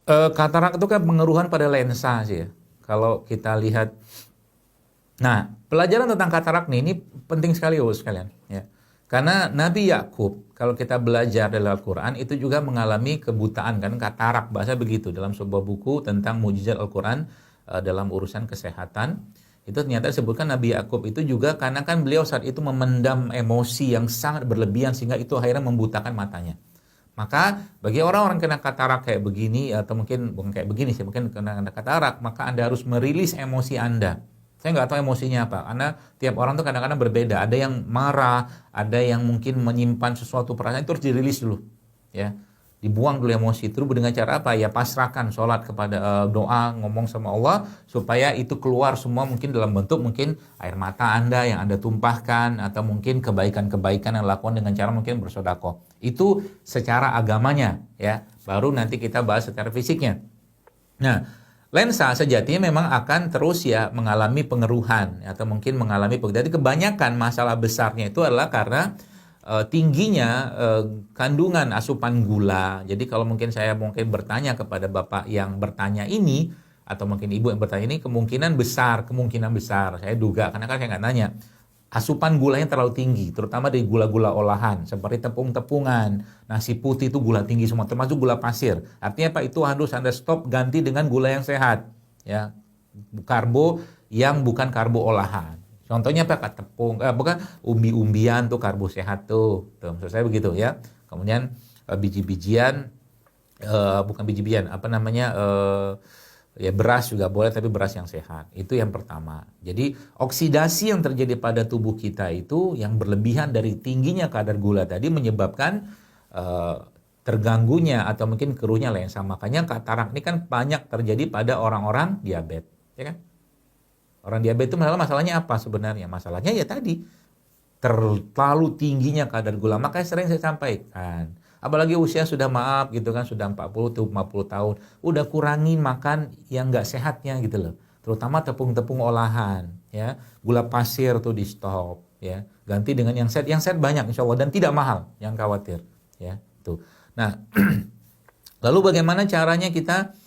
Katarak itu kan pengaruhan pada lensa sih ya. Kalau kita lihat, nah pelajaran tentang katarak nih ini penting sekali sekalian ya. Karena Nabi Yakub kalau kita belajar dalam Al-Quran itu juga mengalami kebutaan kan, katarak bahasa begitu dalam sebuah buku tentang mujizat Al-Quran dalam urusan kesehatan. Itu ternyata disebutkan Nabi Yakub itu juga karena kan beliau saat itu memendam emosi yang sangat berlebihan sehingga itu akhirnya membutakan matanya. Maka bagi orang-orang kena katarak kayak begini atau mungkin bukan kayak begini sih, mungkin kena katarak, maka Anda harus merilis emosi Anda. Saya nggak tahu emosinya apa, karena tiap orang tuh kadang-kadang berbeda. Ada yang marah, ada yang mungkin menyimpan sesuatu perasaan, itu harus dirilis dulu, ya. Dibuang dulu emosi. Terus dengan cara apa? Ya pasrahkan, sholat kepada doa, ngomong sama Allah supaya itu keluar semua mungkin dalam bentuk mungkin air mata Anda yang Anda tumpahkan atau mungkin kebaikan-kebaikan yang lakukan dengan cara mungkin bersedekah. Itu secara agamanya, ya. Baru nanti kita bahas secara fisiknya. Nah, lensa sejatinya memang akan terus ya mengalami pengeruhan atau mungkin mengalami. Jadi kebanyakan masalah besarnya itu adalah karena tingginya kandungan asupan gula. Jadi kalau mungkin saya mungkin bertanya kepada Bapak yang bertanya ini atau mungkin Ibu yang bertanya ini, kemungkinan besar saya duga karena kan saya nggak nanya. Asupan gulanya terlalu tinggi, terutama dari gula-gula olahan seperti tepung-tepungan, nasi putih itu gula tinggi semua, termasuk gula pasir. Artinya apa? Itu harus Anda stop, ganti dengan gula yang sehat, ya, karbo yang bukan karbo olahan. Contohnya apa? Tepung, bukan umbi-umbian tuh karbo sehat tuh maksud saya begitu ya. Kemudian biji-bijian, bukan biji-bijian, apa namanya? Ya beras juga boleh tapi beras yang sehat. Itu yang pertama. Jadi oksidasi yang terjadi pada tubuh kita itu yang berlebihan dari tingginya kadar gula tadi menyebabkan terganggunya atau mungkin keruhnya lensa. Makanya katarak ini kan banyak terjadi pada orang-orang diabetes, ya kan? Orang diabetes itu masalahnya apa sebenarnya? Masalahnya ya tadi terlalu tingginya kadar gula. Makanya sering saya sampaikan, apalagi usia sudah maaf gitu kan, sudah 40 tuh 50 tahun, udah kurangin makan yang nggak sehatnya gitu loh. Terutama tepung-tepung olahan, ya. Gula pasir tuh di stop, ya. Ganti dengan yang sehat. Yang sehat banyak insya Allah dan tidak mahal, yang khawatir, ya. Tuh. Nah, lalu bagaimana caranya kita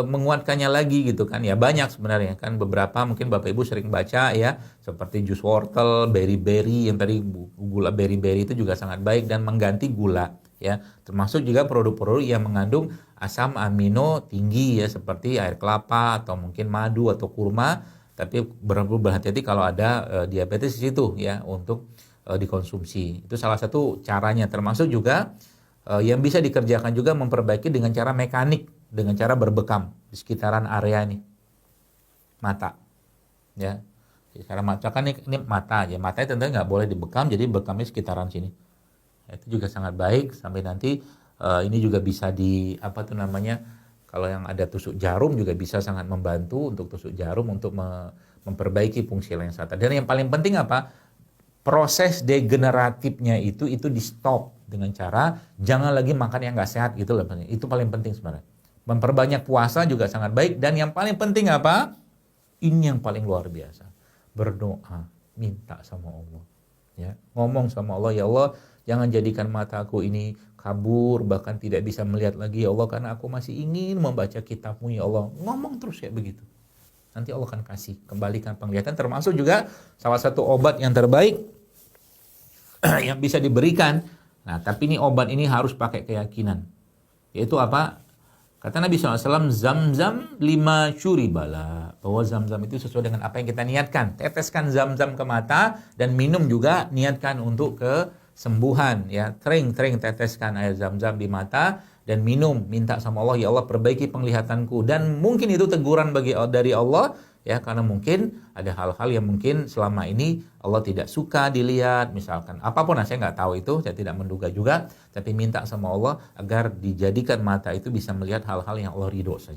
menguatkannya lagi gitu kan, ya banyak sebenarnya kan. Beberapa mungkin Bapak Ibu sering baca ya, seperti jus wortel, berry-berry yang tadi, gula berry-berry itu juga sangat baik dan mengganti gula ya, termasuk juga produk-produk yang mengandung asam amino tinggi ya, seperti air kelapa atau mungkin madu atau kurma, tapi berhati-hati kalau ada diabetes di situ ya, untuk dikonsumsi. Itu salah satu caranya, termasuk juga yang bisa dikerjakan juga memperbaiki dengan cara mekanik, dengan cara berbekam di sekitaran area ini mata, ya. Sekarang mata kan ini mata aja, matanya tentunya nggak boleh dibekam, jadi bekamnya sekitaran sini. Itu juga sangat baik. Sampai nanti ini juga bisa di apa tuh namanya, kalau yang ada tusuk jarum juga bisa sangat membantu untuk tusuk jarum untuk memperbaiki fungsi lensa. Dan yang paling penting apa? Proses degeneratifnya itu di stop dengan cara jangan lagi makan yang nggak sehat gitu loh. Itu paling penting sebenarnya. Memperbanyak puasa juga sangat baik, dan yang paling penting apa? Ini yang paling luar biasa. Berdoa, minta sama Allah. Ya, ngomong sama Allah, ya Allah, jangan jadikan mataku ini kabur, bahkan tidak bisa melihat lagi ya Allah, karena aku masih ingin membaca kitab-Mu ya Allah. Ngomong terus ya begitu. Nanti Allah akan kasih, kembalikan penglihatan, termasuk juga salah satu obat yang terbaik yang bisa diberikan. Nah, tapi ini obat ini harus pakai keyakinan. Yaitu apa? Kata Nabi SAW, zam-zam 5 syuribala. Bahwa zam-zam itu sesuai dengan apa yang kita niatkan. Teteskan zam-zam ke mata dan minum juga, niatkan untuk kesembuhan. Ya, tering teteskan air zam-zam di mata dan minum. Minta sama Allah, ya Allah perbaiki penglihatanku. Dan mungkin itu teguran dari Allah, ya, karena mungkin ada hal-hal yang mungkin selama ini Allah tidak suka dilihat, misalkan apapun, saya nggak tahu itu, saya tidak menduga juga, tapi minta sama Allah agar dijadikan mata itu bisa melihat hal-hal yang Allah ridho saja.